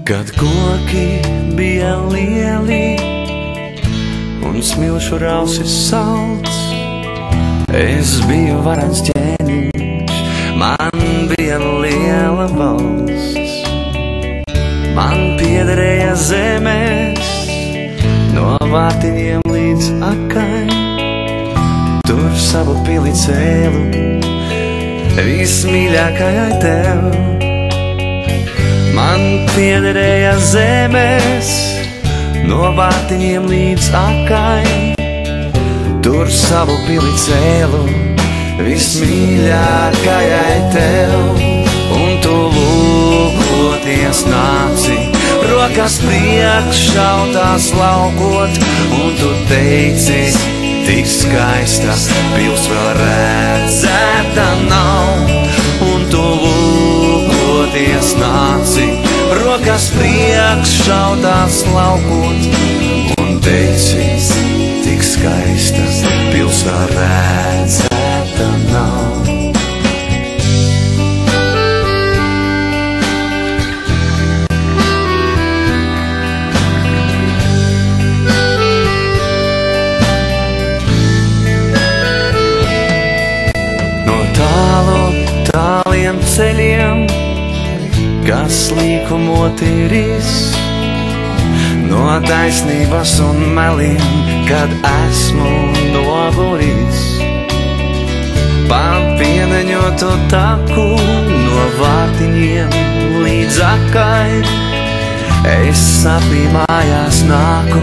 Kad koki bija lieli un smilšu rausis salds, es biju varens ķēniņš, man bija liela valsts. Man piederēja zemes, no vārtiņiem līdz akai, tur savu pili cēlu, vismīļākajai tev. Man piederēja zemes, no vārtiņiem līdz akai, tur savu pili cēlu, vismīļākajai tev. Un tu lūkoties nāci, rokas priekšā tās laukot, un tu teici, tik skaista pils vēl redzēta nav. Un tu lūkoties nāci, rokas priekšā tās laukot, un teici, tik skaista pils vēl redzēta nav. Tāliem ceļiem, kas līkumoti ris, no taisnības un meliem, kad esmu noguris. Pa pieneņotu taku, no vārtiņiem līdz akai, es sapnī mājās nāku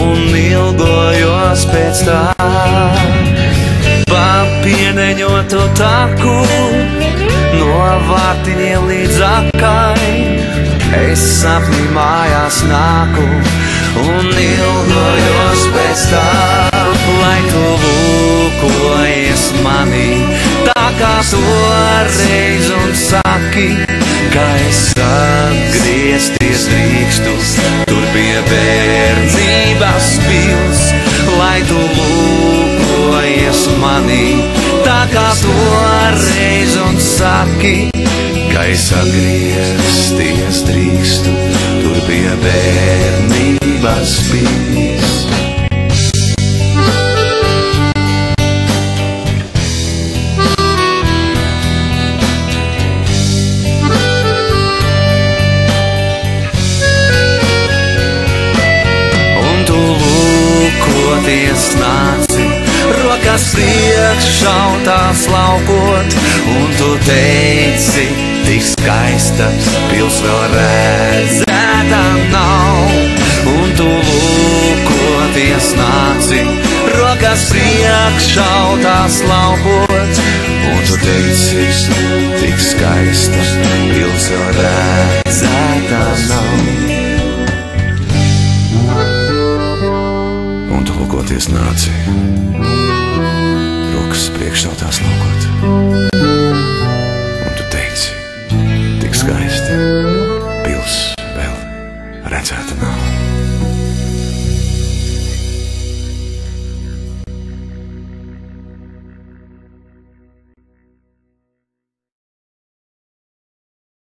un ilgojos pēc tā. Pa pieneņotu taku, no vārtiņiem līdz akai, es sapnī mājās nāku un ilgojos pēc tā. Lai tu lūkojies manī, tā kā toreiz un saki, ka es atgriezties drīkstu, tur pie bērnības pils. Lai tu lūkojies manī, tā kā toreiz un saki, ka es atgriezties drīkstu, tur pie bērnības pils. Nāci, rokas priekšā tās laukot, un tu teici, tik skaista pils vēl redzēta nav. Un tu lūkoties nāci, rokas priekšā tās laukot, un tu teici, tik skaista pils vēl redzēta nav. Lūkoties nāci, rokas priekšā tās laukot, un tu teici, tik skaista pils vēl redzēta nav.